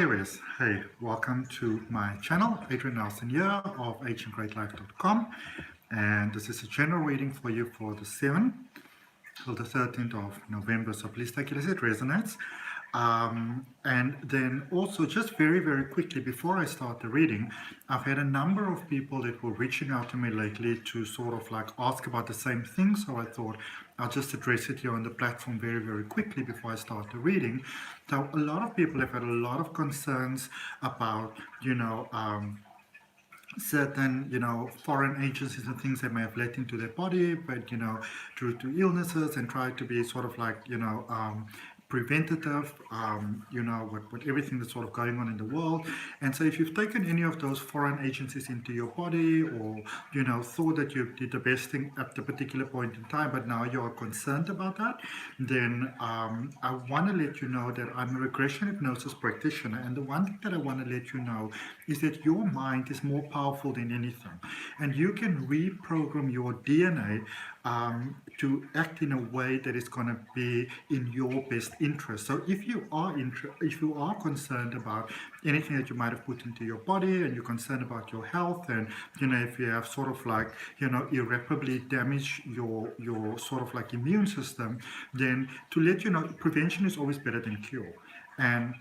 Aquarius, hey, welcome to my channel, Adrian here of AHNGreatLife.com, and this is a general reading for you for the 7th till the 13th of November, so please take it as it resonates. And then also just very quickly before I start the reading, I've had a number of people that were reaching out to me lately to sort of like ask about the same thing, so I thought I'll just address it here on the platform very quickly before I start the reading. So a lot of people have had a lot of concerns about, certain, foreign agencies and things that may have let into their body, but, due to illnesses and try to be sort of like, preventative, with everything that's sort of going on in the world. And so if you've taken any of those foreign agencies into your body or, thought that you did the best thing at the particular point in time, but now you are concerned about that, then I want to let you know that I'm a regression hypnosis practitioner. And the one thing that I want to let you know is that your mind is more powerful than anything. And you can reprogram your DNA to act in a way that is going to be in your best interest. So if you are concerned about anything that you might have put into your body, and you're concerned about your health, and if you have sort of like irreparably damaged your sort of like immune system, then to let you know, prevention is always better than cure. And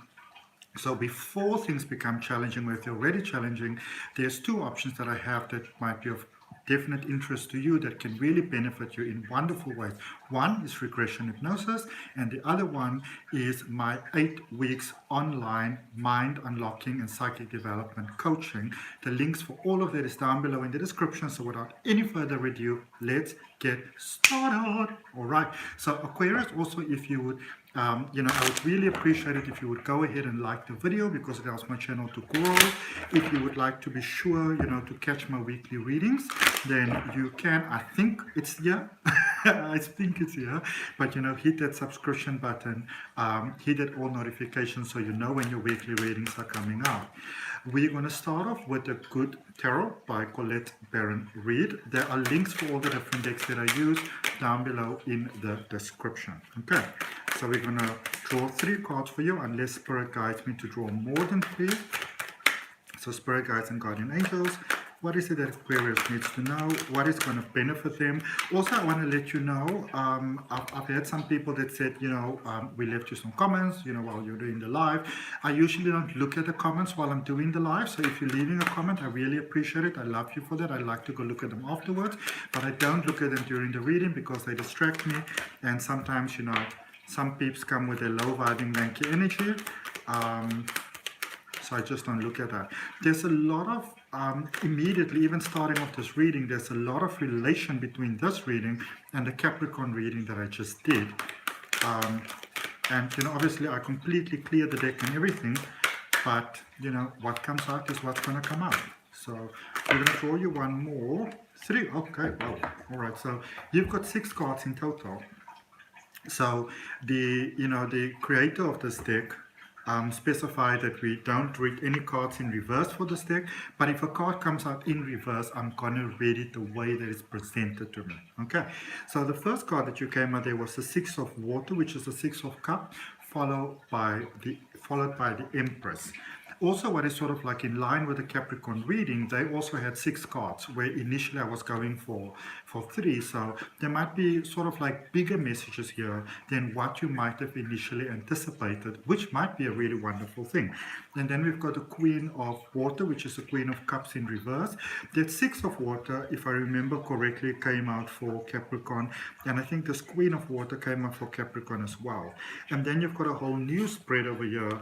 so before things become challenging, or if they're already challenging, there's two options that I have that might be of definite interest to you, that can really benefit you in wonderful ways. One is regression hypnosis, and the other one is my 8 weeks online mind unlocking and psychic development coaching. The links for all of that is down below in the description. So without any further ado, let's get started. All right, so Aquarius, also if you would I would really appreciate it if you would go ahead and like the video, because it helps my channel to grow. If you would like to be sure, to catch my weekly readings, then you can. I think it's here. I think it's here. But, hit that subscription button, hit that all notifications so you know when your weekly readings are coming out. We're going to start off with The Good Tarot by Colette Baron-Reid. There are links for all the different decks that I use down below in the description. Okay, so we're going to draw 3 cards for you, unless Spirit guides me to draw more than 3. So Spirit guides and guardian angels, what is it that Aquarius needs to know? What is going to benefit them? Also, I want to let you know, I've had some people that said, we left you some comments, while you're doing the live. I usually don't look at the comments while I'm doing the live. So if you're leaving a comment, I really appreciate it. I love you for that. I like to go look at them afterwards. But I don't look at them during the reading because they distract me. And sometimes, some peeps come with their low vibing lanky energy. So I just don't look at that. There's a lot of immediately, even starting off this reading, there's a lot of relation between this reading and the Capricorn reading that I just did. And obviously I completely cleared the deck and everything, but what comes out is what's going to come out. So we're going to draw you one more. 3. Okay, wow. All right, so you've got 6 cards in total. So the creator of this deck specify that we don't read any cards in reverse for this deck, but if a card comes out in reverse, I'm going to read it the way that it's presented to me. Okay, so the first card that you came out there was the 6 of Water, which is the 6 of Cups, followed by the Empress. Also, what is sort of like in line with the Capricorn reading, they also had 6 cards, where initially I was going for 3. So there might be sort of like bigger messages here than what you might have initially anticipated, which might be a really wonderful thing. And then we've got the Queen of Water, which is the Queen of Cups in reverse. That 6 of Water, if I remember correctly, came out for Capricorn. And I think this Queen of Water came out for Capricorn as well. And then you've got a whole new spread over here,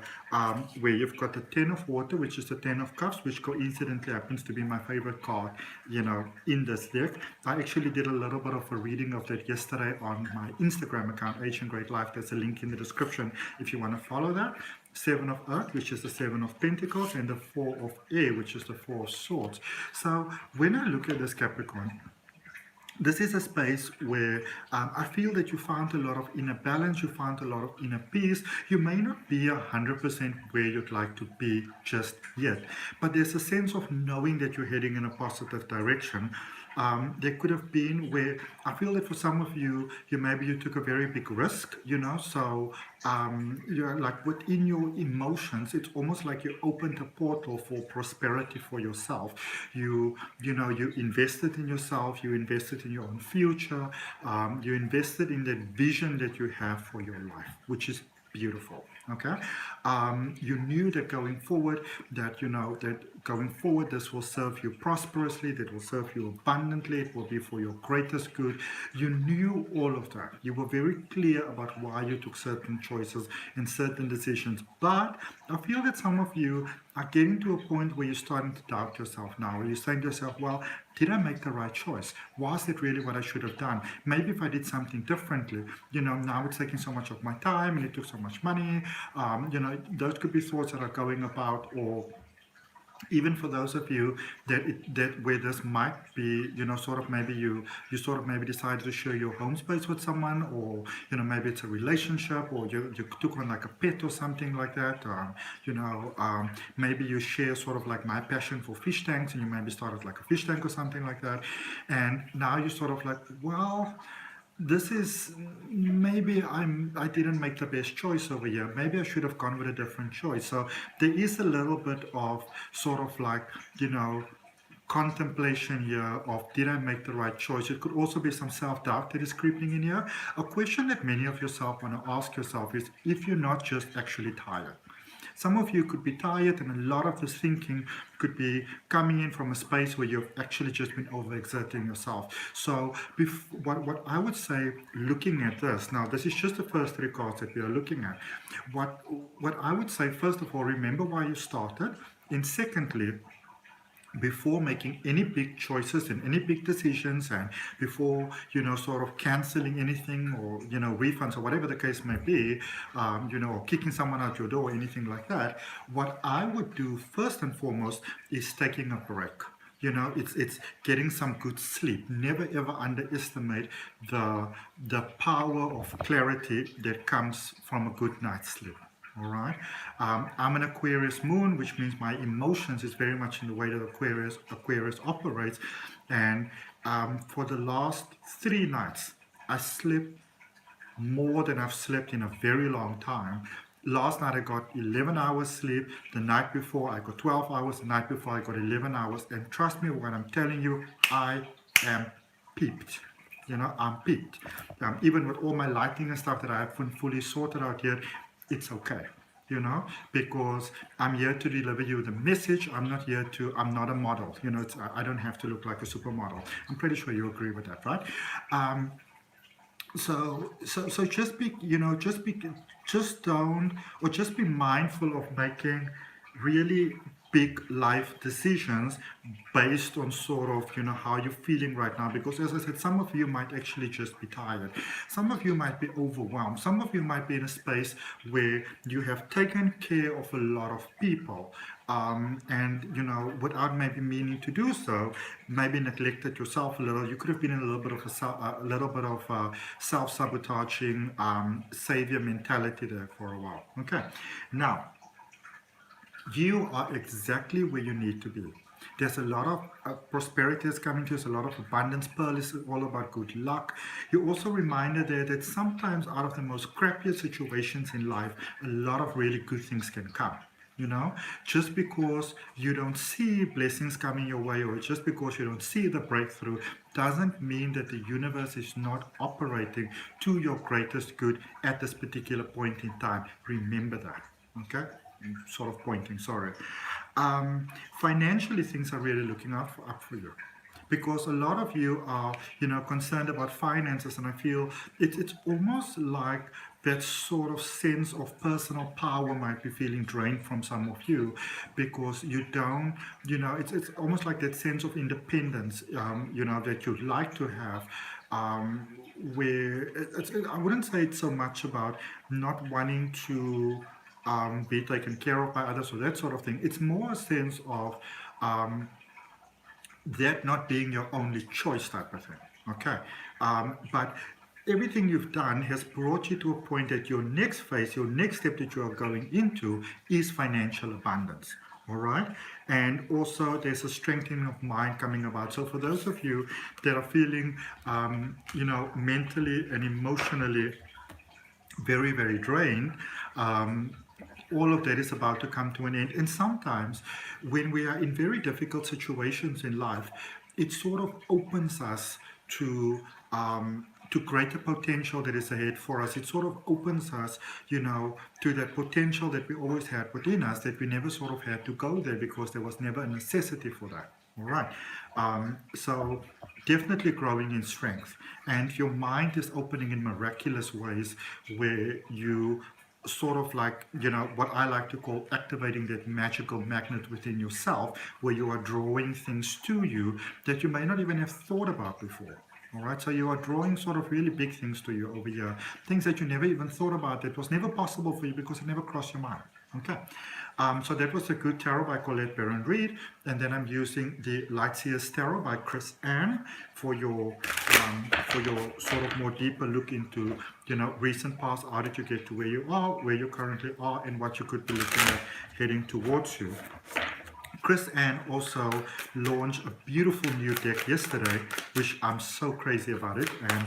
where you've got the 10 of Water, which is the 10 of Cups, which coincidentally happens to be my favorite card, in this deck. I actually did a little bit of a reading of that yesterday on my Instagram account, AHN Great Life. There's a link in the description if you want to follow that. 7 of Earth, which is the 7 of Pentacles, and the 4 of Air, which is the 4 of Swords. So when I look at this Capricorn, this is a space where I feel that you found a lot of inner balance, you found a lot of inner peace. You may not be 100% where you'd like to be just yet, but there's a sense of knowing that you're heading in a positive direction. There could have been where I feel that for some of you, maybe you took a very big risk, so you're like within your emotions, it's almost like you opened a portal for prosperity for yourself. You invested in yourself, you invested in your own future, you invested in that vision that you have for your life, which is beautiful. Okay, you knew that going forward, this will serve you prosperously, that will serve you abundantly, it will be for your greatest good. You knew all of that. You were very clear about why you took certain choices and certain decisions. But I feel that some of you are getting to a point where you're starting to doubt yourself now. You're saying to yourself, well, did I make the right choice? Was it really what I should have done? Maybe if I did something differently, now it's taking so much of my time and it took so much money. Those could be thoughts that are going about, or even for those of you that where this might be, sort of maybe you sort of maybe decided to share your home space with someone, or maybe it's a relationship, or you took on like a pet or something like that. Maybe you share sort of like my passion for fish tanks, and you maybe started like a fish tank or something like that, and now you're sort of like, well, this is maybe I didn't make the best choice over here. Maybe I should have gone with a different choice. So there is a little bit of sort of like, contemplation here of, did I make the right choice? It could also be some self-doubt that is creeping in here. A question that many of yourself want to ask yourself is if you're not just actually tired. Some of you could be tired, and a lot of this thinking could be coming in from a space where you've actually just been overexerting yourself. So what I would say, looking at this, now this is just the first 3 cards that we are looking at. What I would say, first of all, remember why you started. And secondly, before making any big choices and any big decisions, and before sort of canceling anything, or refunds or whatever the case may be, or kicking someone out your door or anything like that, what I would do first and foremost is taking a break. It's getting some good sleep. Never ever underestimate the power of clarity that comes from a good night's sleep. All right. I'm an Aquarius moon, which means my emotions is very much in the way that Aquarius operates. And for the last 3 nights, I slept more than I've slept in a very long time. Last night I got 11 hours sleep. The night before I got 12 hours. The night before I got 11 hours. And trust me when I'm telling you, I am peaked. I'm peaked. Even with all my lighting and stuff that I haven't fully sorted out yet, it's okay, because I'm here to deliver you the message. I'm not a model, I don't have to look like a supermodel. I'm pretty sure you agree with that, right? So just be, just be mindful of making really big life decisions based on sort of how you're feeling right now, because as I said, some of you might actually just be tired, some of you might be overwhelmed, some of you might be in a space where you have taken care of a lot of people, and without maybe meaning to do so, maybe neglected yourself a little. You could have been in a little bit of self-sabotaging savior mentality there for a while. Okay, now you are exactly where you need to be. There's a lot of prosperity is coming to us, a lot of abundance. Pearl is all about good luck. You're also reminded there that sometimes out of the most crappiest situations in life, a lot of really good things can come. Just because you don't see blessings coming your way, or just because you don't see the breakthrough, doesn't mean that the universe is not operating to your greatest good at this particular point in time. Remember that, okay? Sort of pointing, sorry. Financially, things are really looking up for you, because a lot of you are, concerned about finances, and I feel it's almost like that sort of sense of personal power might be feeling drained from some of you, because you don't, it's almost like that sense of independence, that you'd like to have. Where I wouldn't say it's so much about not wanting to be taken care of by others or that sort of thing. It's more a sense of that not being your only choice type of thing. Okay, but everything you've done has brought you to a point that your next phase, your next step that you are going into is financial abundance. All right, and also there's a strengthening of mind coming about. So for those of you that are feeling, mentally and emotionally very, very drained, all of that is about to come to an end. And sometimes when we are in very difficult situations in life, it sort of opens us to greater potential that is ahead for us. It sort of opens us, to that potential that we always had within us, that we never sort of had to go there because there was never a necessity for that. All right. So definitely growing in strength. And your mind is opening in miraculous ways where you sort of like, what I like to call activating that magical magnet within yourself, where you are drawing things to you that you may not even have thought about before. All right, so you are drawing sort of really big things to you over here, things that you never even thought about, that was never possible for you because it never crossed your mind. Okay, so that was a good tarot by Colette Baron Reed, and then I'm using the Lightseers Tarot by Chris Ann for your sort of more deeper look into recent past. How did you get to where you are, where you currently are, and what you could be looking at heading towards you. Chris Ann also launched a beautiful new deck yesterday, which I'm so crazy about it. And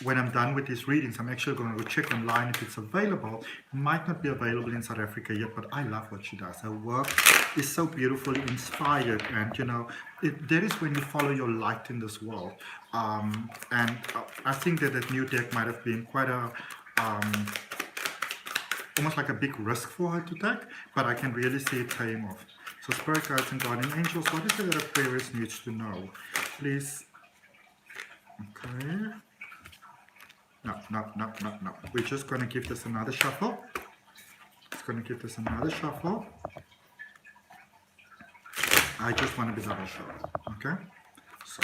when I'm done with these readings, I'm actually going to go check online if it's available. It might not be available in South Africa yet, but I love what she does. Her work is so beautifully inspired, and that is when you follow your light in this world. And I think that new deck might have been quite a almost like a big risk for her to take, but I can really see it paying off. So Spirit Guides and Guardian Angels, what is it that Aquarius needs to know? Please. Okay. No. We're just going to give this another shuffle. It's going to give this another shuffle. I just want to be double sure. Okay. So,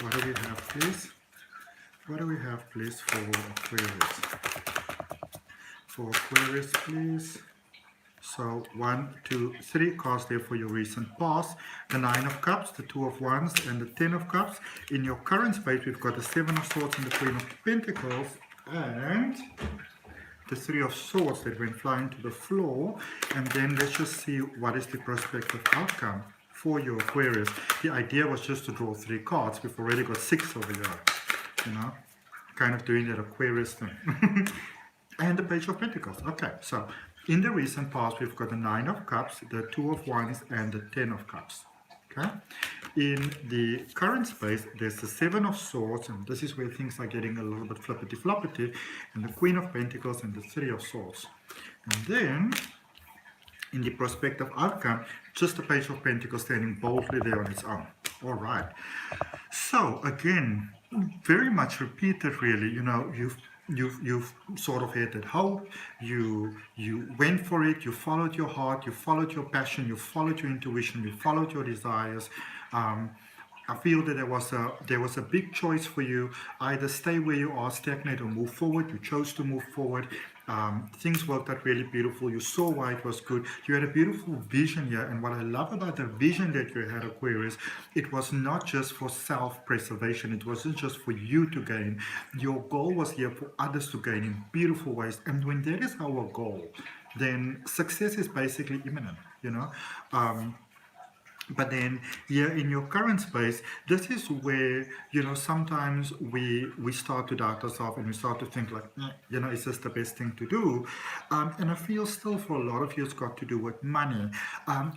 what do we have, please? What do we have, please, for Aquarius? For Aquarius, please. So 1, 2, 3 cards there for your recent past. The 9 of Cups, the 2 of Wands, and the 10 of Cups. In your current space, we've got the 7 of Swords and the Queen of Pentacles, and the 3 of Swords that went flying to the floor. And then let's just see what is the prospective outcome for your Aquarius. The idea was just to draw 3 cards. We've already got 6 over here, kind of doing that Aquarius thing. And the Page of Pentacles. Okay, so in the recent past, we've got the 9 of Cups, the 2 of Wands, and the 10 of Cups. Okay. In the current space, there's the 7 of Swords, and this is where things are getting a little bit flippity-floppity, and the Queen of Pentacles and the 3 of Swords. And then, in the prospective outcome, just the Page of Pentacles standing boldly there on its own. All right. So, again, very much repeated, really. You've sort of had that hope, you went for it, you followed your heart, you followed your passion, you followed your intuition, you followed your desires. I feel that there was a big choice for you: either stay where you are, stagnate, or move forward. You chose to move forward. Things worked out really beautiful. You saw why it was good. You had a beautiful vision here, and what I love about the vision that you had, Aquarius, it was not just for self-preservation. It wasn't just for you to gain. Your goal was here for others to gain in beautiful ways. And when that is our goal, then success is basically imminent, But then here in your current space, this is where, sometimes we start to doubt ourselves and we start to think like, is this the best thing to do? And I feel still for a lot of you, it's got to do with money.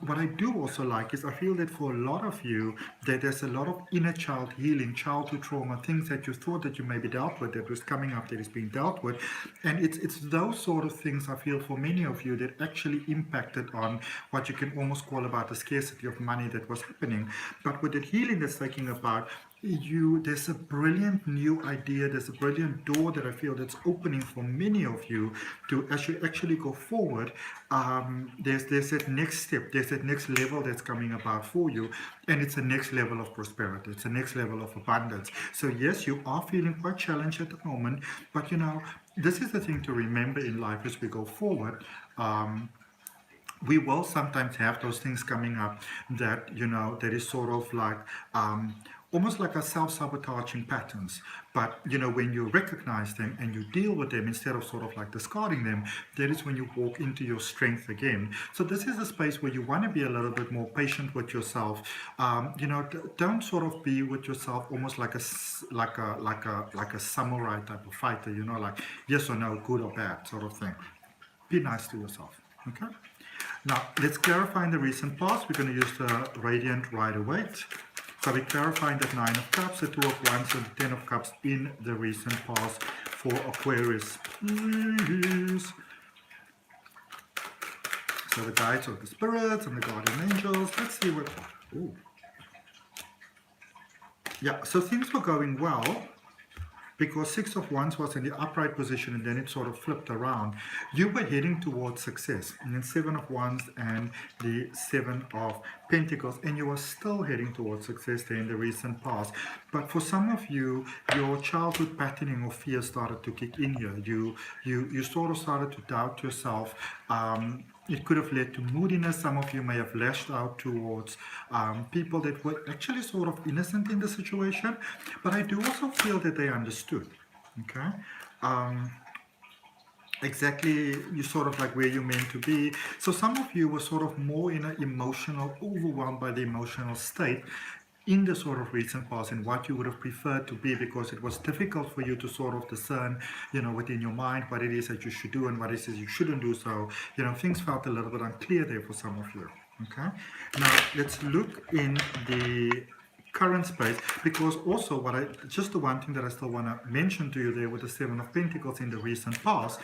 What I do also like is I feel that for a lot of you, that there's a lot of inner child healing, childhood trauma, things that you thought that you maybe dealt with, that was coming up, that is being dealt with. And it's those sort of things, I feel, for many of you that actually impacted on what you can almost call about the scarcity of money that was happening. But with the healing that's taking about there's a brilliant new idea, there's a brilliant door that I feel that's opening for many of you to actually go forward. There's that next step, there's that next level that's coming about for you, and it's a next level of prosperity, it's a next level of abundance. So yes, you are feeling quite challenged at the moment, but this is the thing to remember in life as we go forward. We will sometimes have those things coming up that, that is sort of like almost like a self-sabotaging patterns. But when you recognize them and you deal with them instead of sort of like discarding them, that is when you walk into your strength again. So this is a space where you want to be a little bit more patient with yourself. Don't sort of be with yourself almost like a samurai type of fighter. Like yes or no, good or bad sort of thing. Be nice to yourself. Okay. Now let's clarify in the recent past. We're going to use the radiant Rider-Waite. So we're clarifying that 9 of Cups, the 2 of Wands, and the 10 of Cups in the recent past for Aquarius. Please. So the guides of the spirits and the guardian angels. Let's see what. Ooh. Yeah, so things were going well because 6 of Wands was in the upright position and then it sort of flipped around. You were heading towards success, and then 7 of Wands and the 7 of Pentacles, and you were still heading towards success there in the recent past. But for some of you, your childhood patterning or fear started to kick in here. You sort of started to doubt yourself. It could have led to moodiness. Some of you may have lashed out towards people that were actually sort of innocent in the situation, but I do also feel that they understood. Okay. Exactly, you sort of like where you're meant to be. So some of you were sort of more in an emotional, overwhelmed by the emotional state in the sort of recent past and what you would have preferred to be, because it was difficult for you to sort of discern, within your mind what it is that you should do and what it is you shouldn't do. So, things felt a little bit unclear there for some of you. Okay. Now let's look in the current space, because also just the one thing that I still want to mention to you there with the 7 of Pentacles in the recent past.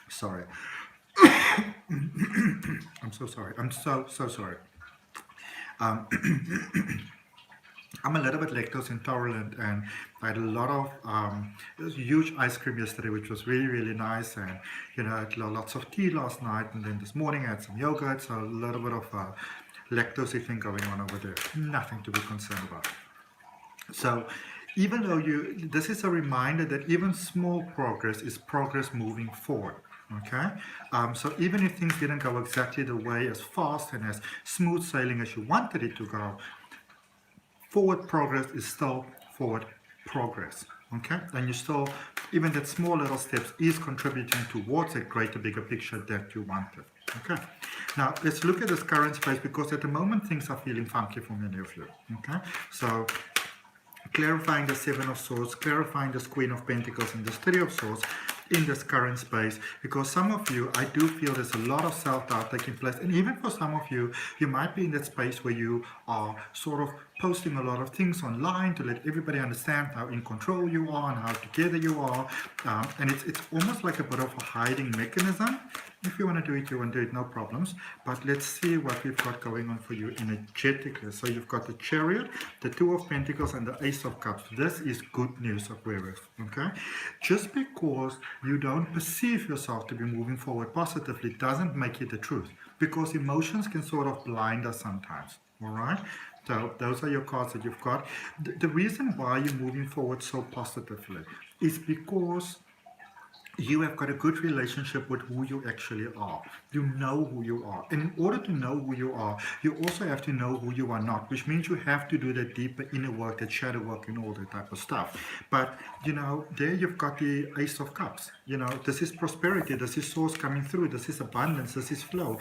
Sorry. I'm so sorry. I'm so sorry. I'm a little bit lactose intolerant, and I had a lot of it was huge ice cream yesterday, which was really, really nice. And I had lots of tea last night, and then this morning I had some yogurt, so a little bit of lactose thing going on over there. Nothing to be concerned about. So even though this is a reminder that even small progress is progress moving forward. Okay, so even if things didn't go exactly the way, as fast and as smooth sailing as you wanted it to go, forward progress is still forward progress. Okay, and you still, even that small little steps is contributing towards a greater, bigger picture that you wanted. Okay, now let's look at this current space, because at the moment things are feeling funky for many of you. Okay, so clarifying the 7 of Swords, clarifying this Queen of Pentacles and this 3 of Swords in this current space, because some of you, I do feel there's a lot of self-doubt taking place, and even for some of you, you might be in that space where you are sort of posting a lot of things online to let everybody understand how in control you are and how together you are, and it's almost like a bit of a hiding mechanism. If you want to do it, you want to do it, no problems. But let's see what we've got going on for you energetically. So you've got the Chariot, the 2 of Pentacles, and the Ace of Cups. This is good news, Aquarius. Okay, just because you don't perceive yourself to be moving forward positively doesn't make it the truth, because emotions can sort of blind us sometimes. All right, so those are your cards that you've got. The reason why you're moving forward so positively is because you have got a good relationship with who you actually are. You know who you are. And in order to know who you are, you also have to know who you are not, which means you have to do that deeper inner work, that shadow work and all that type of stuff. But, there you've got the Ace of Cups. This is prosperity. This is source coming through. This is abundance. This is flow.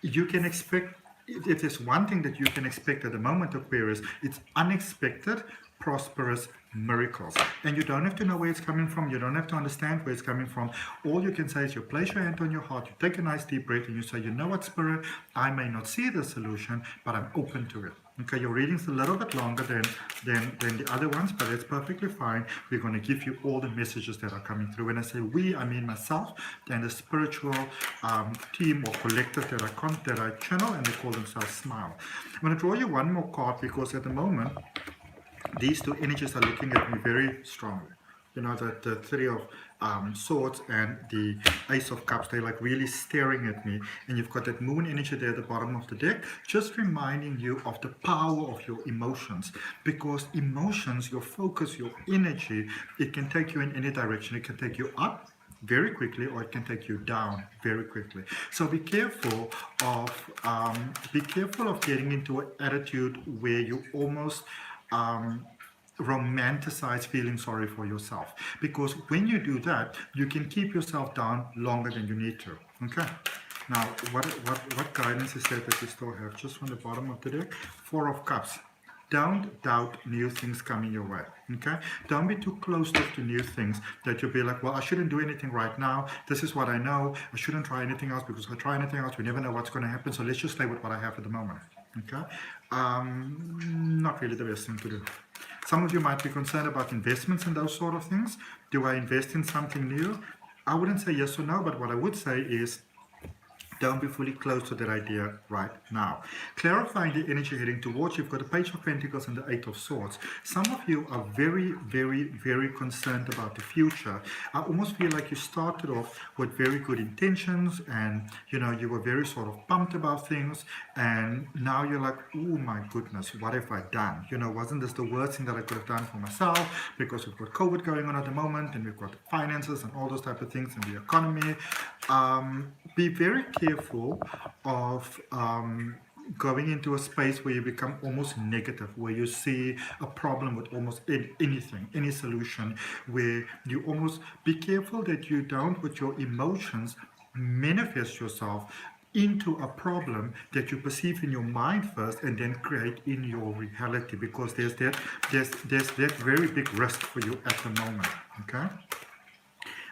You can expect, if there's one thing that you can expect at the moment, Aquarius, it's unexpected, prosperous miracles. And you don't have to know where it's coming from. You don't have to understand where it's coming from. All you can say is you place your hand on your heart, you take a nice deep breath, and you say, you know what, Spirit, I may not see the solution, but I'm open to it. Okay, your reading's a little bit longer than the other ones, but it's perfectly fine. We're going to give you all the messages that are coming through. When I say we, I mean myself and the spiritual team or collective that I channel, and they call themselves Smile. I'm going to draw you one more card, because at the moment, these two energies are looking at me very strongly. The 3 of Swords and the Ace of Cups, they're like really staring at me. And you've got that moon energy there at the bottom of the deck, just reminding you of the power of your emotions. Because emotions, your focus, your energy, it can take you in any direction. It can take you up, very quickly, or it can take you down very quickly. So be careful of getting into an attitude where you almost romanticize feeling sorry for yourself, because when you do that, you can keep yourself down longer than you need to. Okay. Now, what guidance is there that you still have? Just from the bottom of the deck, Four of Cups. Don't doubt new things coming your way. Okay. Don't be too close to new things that you'll be like, well, I shouldn't do anything right now. This is what I know. I shouldn't try anything else, because if I try anything else, we never know what's going to happen. So let's just stay with what I have at the moment. Okay. Not really the best thing to do. Some of you might be concerned about investments and those sort of things. Do I invest in something new? I wouldn't say yes or no, but what I would say is don't be fully close to that idea right now. Clarifying the energy heading towards you, you've got the Page of Pentacles and the Eight of Swords. Some of you are very, very, very concerned about the future. I almost feel like you started off with very good intentions, and you know, you were very sort of pumped about things, and now you're like, oh my goodness, what have I done? You know, wasn't this the worst thing that I could have done for myself? Because we've got COVID going on at the moment, and we've got finances and all those type of things, and the economy. Be very careful of going into a space where you become almost negative, where you see a problem with almost anything, any solution, where you almost be careful that you don't, with your emotions, manifest yourself into a problem that you perceive in your mind first and then create in your reality, because there's that very big risk for you at the moment. Okay.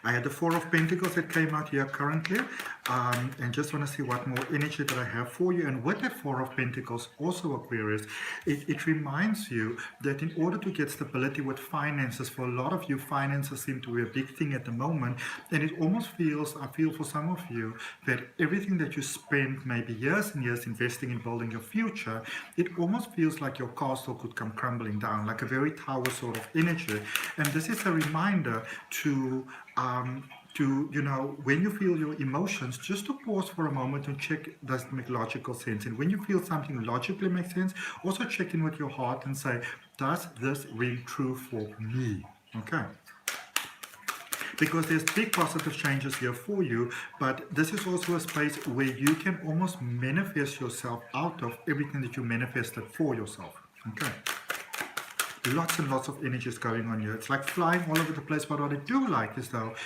I had the Four of Pentacles that came out here currently, and just want to see what more energy that I have for you. And with the Four of Pentacles, also Aquarius, it reminds you that in order to get stability with finances, for a lot of you, finances seem to be a big thing at the moment, and it almost feels, I feel for some of you, that everything that you spend maybe years and years investing in building your future, it almost feels like your castle could come crumbling down, like a very tower sort of energy. And this is a reminder to you know, when you feel your emotions, just to pause for a moment and check, does it make logical sense? And when you feel something logically makes sense, also check in with your heart and say, does this ring true for me? Okay. Because there's big positive changes here for you, but this is also a space where you can almost manifest yourself out of everything that you manifested for yourself. Okay. Lots and lots of energy is going on here. It's like flying all over the place. But what I do like is that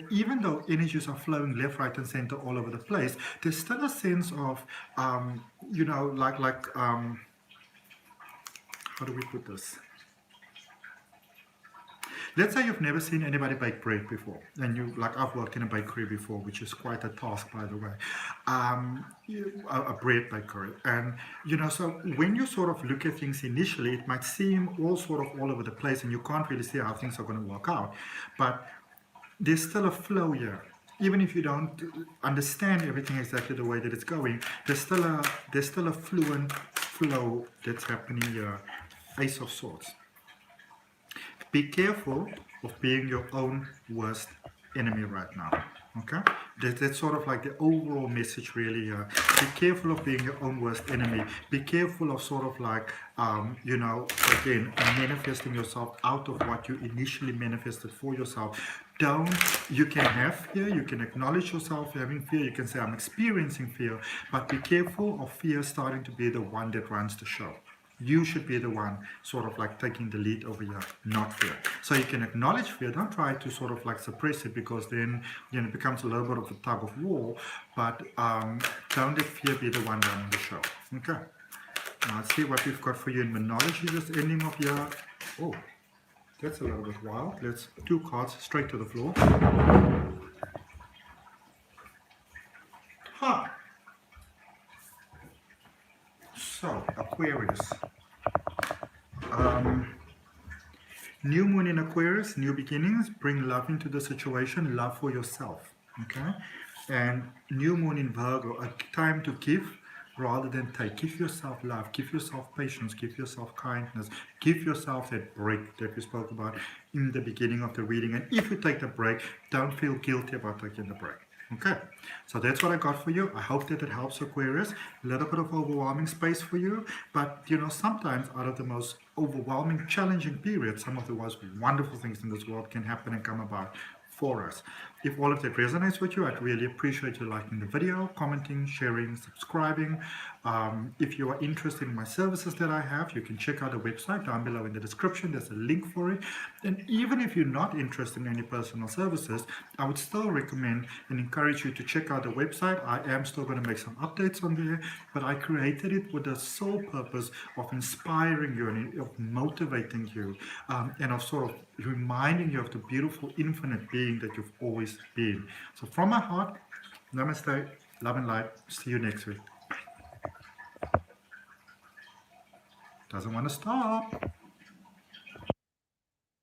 even though energies are flowing left, right, and center all over the place, there's still a sense of, you know, how do we put this? Let's say you've never seen anybody bake bread before, and you, like, I've worked in a bakery before, which is quite a task, by the way, a bread bakery. And you know, so when you sort of look at things initially, it might seem all over the place, and you can't really see how things are going to work out. But there's still a flow here. Even if you don't understand everything exactly the way that it's going, there's still a fluent flow that's happening here. Ace of Swords. Be careful of being your own worst enemy right now. Okay? That's sort of like the overall message really here. Be careful of being your own worst enemy. Be careful of sort of like, you know, again, manifesting yourself out of what you initially manifested for yourself. You can have fear, you can acknowledge yourself having fear, you can say, I'm experiencing fear, but be careful of fear starting to be the one that runs the show. You should be the one sort of like taking the lead over here, not fear. So you can acknowledge fear. Don't try to sort of like suppress it, because then, you know, it becomes a little bit of a tug of war. But don't let fear be the one running the show. Okay. Now let's see what we've got for you in Monology, this ending of your... Oh, that's a little bit wild. Let's 2 cards straight to the floor. Huh. So, Aquarius. New moon in Aquarius, new beginnings, bring love into the situation, love for yourself, okay? And new moon in Virgo, a time to give rather than take. Give yourself love, give yourself patience, give yourself kindness, give yourself that break that we spoke about in the beginning of the reading. And if you take the break, don't feel guilty about taking the break. Okay, so that's what I got for you. I hope that it helps, Aquarius. A little bit of overwhelming space for you, but you know, sometimes out of the most overwhelming, challenging period, some of the most wonderful things in this world can happen and come about for us. If all of that resonates with you, I'd really appreciate you liking the video, commenting, sharing, subscribing. If you are interested in my services that I have, you can check out the website down below in the description. There's a link for it. And even if you're not interested in any personal services, I would still recommend and encourage you to check out the website. I am still going to make some updates on there, but I created it with the sole purpose of inspiring you and of motivating you, and of sort of reminding you of the beautiful infinite being that you've always been. So from my heart, namaste, love and light. See you next week. Doesn't want to stop.